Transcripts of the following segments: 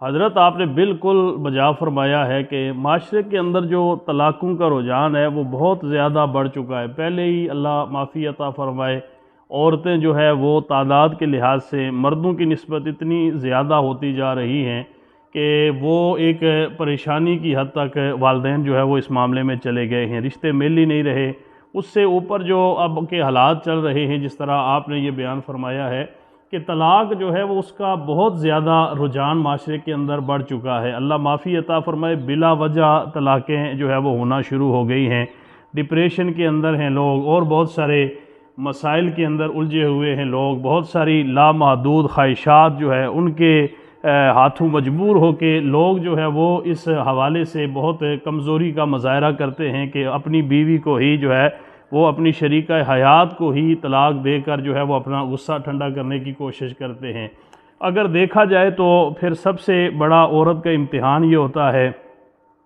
حضرت آپ نے بالکل بجا فرمایا ہے کہ معاشرے کے اندر جو طلاقوں کا رجحان ہے وہ بہت زیادہ بڑھ چکا ہے۔ پہلے ہی اللہ معافی عطا فرمائے، عورتیں جو ہے وہ تعداد کے لحاظ سے مردوں کی نسبت اتنی زیادہ ہوتی جا رہی ہیں کہ وہ ایک پریشانی کی حد تک والدین جو ہے وہ اس معاملے میں چلے گئے ہیں، رشتے مل ہی نہیں رہے۔ اس سے اوپر جو اب کے حالات چل رہے ہیں، جس طرح آپ نے یہ بیان فرمایا ہے کہ طلاق جو ہے وہ اس کا بہت زیادہ رجحان معاشرے کے اندر بڑھ چکا ہے۔ اللہ معافی عطا فرمائے، بلا وجہ طلاقیں جو ہے وہ ہونا شروع ہو گئی ہیں، ڈپریشن کے اندر ہیں لوگ، اور بہت سارے مسائل کے اندر الجھے ہوئے ہیں لوگ، بہت ساری لامحدود خواہشات جو ہے ان کے ہاتھوں مجبور ہو کے لوگ جو ہے وہ اس حوالے سے بہت کمزوری کا مظاہرہ کرتے ہیں کہ اپنی بیوی کو ہی جو ہے وہ اپنی شریکہ حیات کو ہی طلاق دے کر جو ہے وہ اپنا غصہ ٹھنڈا کرنے کی کوشش کرتے ہیں۔ اگر دیکھا جائے تو پھر سب سے بڑا عورت کا امتحان یہ ہوتا ہے،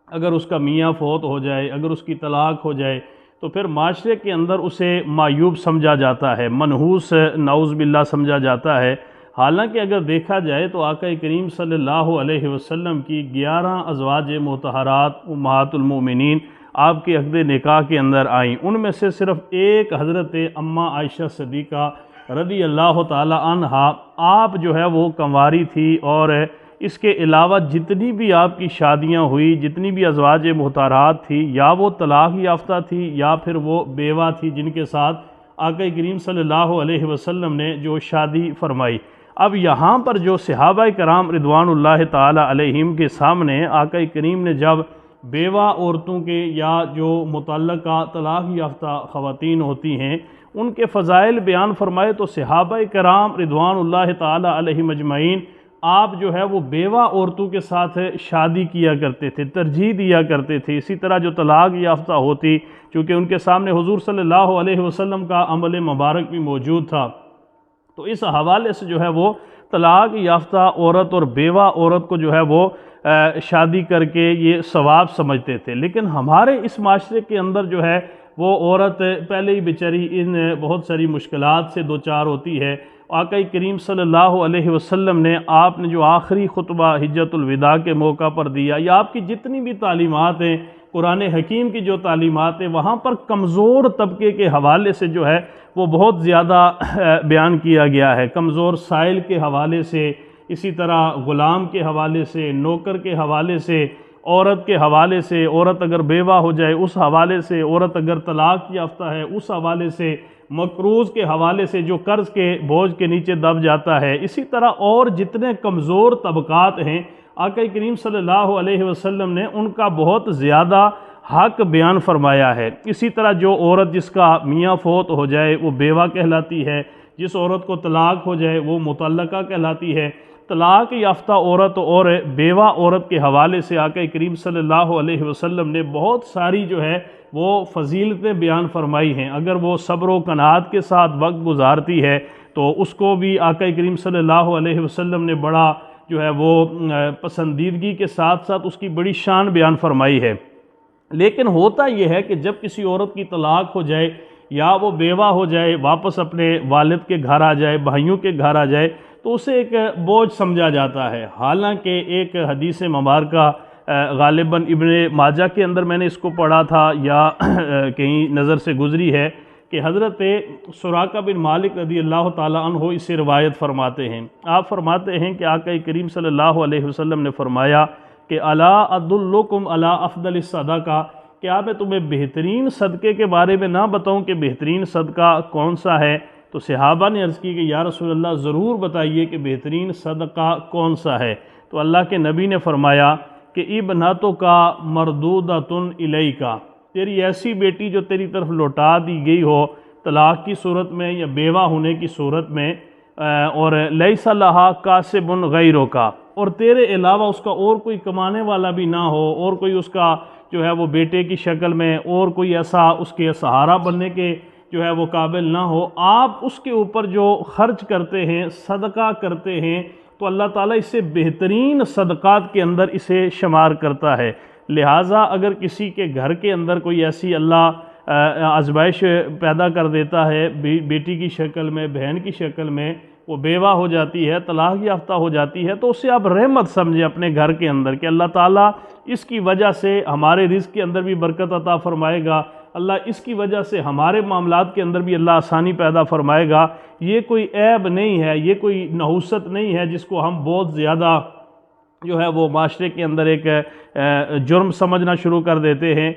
اگر اس کا میاں فوت ہو جائے، اگر اس کی طلاق ہو جائے تو پھر معاشرے کے اندر اسے معیوب سمجھا جاتا ہے، منحوس نعوذ باللہ سمجھا جاتا ہے۔ حالانکہ اگر دیکھا جائے تو آقا کریم صلی اللہ علیہ وسلم کی 11 ازواج مطہرات امہات المؤمنین آپ کے عقد نکاح کے اندر آئیں، ان میں سے صرف ایک حضرت اماں عائشہ صدیقہ رضی اللہ تعالی عنہا آپ جو ہے وہ کنواری تھی، اور اس کے علاوہ جتنی بھی آپ کی شادیاں ہوئی، جتنی بھی ازواج مطہرات تھی، یا وہ طلاق یافتہ تھی یا پھر وہ بیوہ تھی جن کے ساتھ آقا کریم صلی اللہ علیہ وسلم نے جو شادی فرمائی۔ اب یہاں پر جو صحابہ کرام رضوان اللہ تعالی علیہم کے سامنے آقا کریم نے جب بیوہ عورتوں کے یا جو متعلقہ طلاق یافتہ خواتین ہوتی ہیں ان کے فضائل بیان فرمائے تو صحابہ کرام رضوان اللہ تعالی علیہم اجمعین آپ جو ہے وہ بیوہ عورتوں کے ساتھ شادی کیا کرتے تھے، ترجیح دیا کرتے تھے۔ اسی طرح جو طلاق یافتہ ہوتی، چونکہ ان کے سامنے حضور صلی اللہ علیہ وسلم کا عمل مبارک بھی موجود تھا، تو اس حوالے سے جو ہے وہ طلاق یافتہ عورت اور بیوہ عورت کو جو ہے وہ شادی کر کے یہ ثواب سمجھتے تھے۔ لیکن ہمارے اس معاشرے کے اندر جو ہے وہ عورت پہلے ہی بیچاری ان بہت ساری مشکلات سے دوچار ہوتی ہے۔ آقا کریم صلی اللہ علیہ وسلم نے آپ نے جو آخری خطبہ حجۃ الوداع کے موقع پر دیا، یا آپ کی جتنی بھی تعلیمات ہیں، قرآن حکیم کی جو تعلیمات ہیں، وہاں پر کمزور طبقے کے حوالے سے جو ہے وہ بہت زیادہ بیان کیا گیا ہے۔ کمزور سائل کے حوالے سے، اسی طرح غلام کے حوالے سے، نوکر کے حوالے سے، عورت کے حوالے سے، عورت اگر بیوہ ہو جائے اس حوالے سے، عورت اگر طلاق یافتہ ہے اس حوالے سے، مقروض کے حوالے سے جو قرض کے بوجھ کے نیچے دب جاتا ہے، اسی طرح اور جتنے کمزور طبقات ہیں آقا کریم صلی اللہ علیہ وسلم نے ان کا بہت زیادہ حق بیان فرمایا ہے۔ اسی طرح جو عورت جس کا میاں فوت ہو جائے وہ بیوہ کہلاتی ہے، جس عورت کو طلاق ہو جائے وہ مطلقہ کہلاتی ہے۔ طلاق یافتہ عورت اور بیوہ عورت کے حوالے سے آقا کریم صلی اللہ علیہ وسلم نے بہت ساری جو ہے وہ فضیلتیں بیان فرمائی ہیں۔ اگر وہ صبر و قناعت کے ساتھ وقت گزارتی ہے تو اس کو بھی آقا کریم صلی اللہ علیہ وسلم نے بڑا جو ہے وہ پسندیدگی کے ساتھ ساتھ اس کی بڑی شان بیان فرمائی ہے۔ لیکن ہوتا یہ ہے کہ جب کسی عورت کی طلاق ہو جائے یا وہ بیوہ ہو جائے، واپس اپنے والد کے گھر آ جائے، بھائیوں کے گھر آ جائے، تو اسے ایک بوجھ سمجھا جاتا ہے۔ حالانکہ ایک حدیث مبارکہ غالباً ابن ماجہ کے اندر میں نے اس کو پڑھا تھا یا کہیں نظر سے گزری ہے کہ حضرت سراقہ بن مالک رضی اللہ تعالیٰ عنہ اسے روایت فرماتے ہیں۔ آپ فرماتے ہیں کہ آقا کریم صلی اللہ علیہ وسلم نے فرمایا کہ الا ادلکم علی افضل الصدقہ، کیا میں تمہیں بہترین صدقے کے بارے میں نہ بتاؤں کہ بہترین صدقہ کون سا ہے؟ تو صحابہ نے عرض کی کہ یا رسول اللہ ضرور بتائیے کہ بہترین صدقہ کون سا ہے۔ تو اللہ کے نبی نے فرمایا کہ ابنتک مردودۃ الیک، تیری ایسی بیٹی جو تیری طرف لوٹا دی گئی ہو طلاق کی صورت میں یا بیوہ ہونے کی صورت میں، اور لیس لہا کاسب غیرک، اور تیرے علاوہ اس کا اور کوئی کمانے والا بھی نہ ہو، اور کوئی اس کا جو ہے وہ بیٹے کی شکل میں اور کوئی ایسا اس کے سہارا بننے کے جو ہے وہ قابل نہ ہو، آپ اس کے اوپر جو خرچ کرتے ہیں، صدقہ کرتے ہیں، تو اللہ تعالیٰ اس سے بہترین صدقات کے اندر اسے شمار کرتا ہے۔ لہٰذا اگر کسی کے گھر کے اندر کوئی ایسی اللہ آزمائش پیدا کر دیتا ہے بیٹی کی شکل میں، بہن کی شکل میں، وہ بیوہ ہو جاتی ہے، طلاق یافتہ ہو جاتی ہے، تو اسے آپ رحمت سمجھیں اپنے گھر کے اندر کہ اللہ تعالیٰ اس کی وجہ سے ہمارے رزق کے اندر بھی برکت عطا فرمائے گا، اللہ اس کی وجہ سے ہمارے معاملات کے اندر بھی اللہ آسانی پیدا فرمائے گا۔ یہ کوئی عیب نہیں ہے، یہ کوئی نحوست نہیں ہے جس کو ہم بہت زیادہ جو ہے وہ معاشرے کے اندر ایک جرم سمجھنا شروع کر دیتے ہیں۔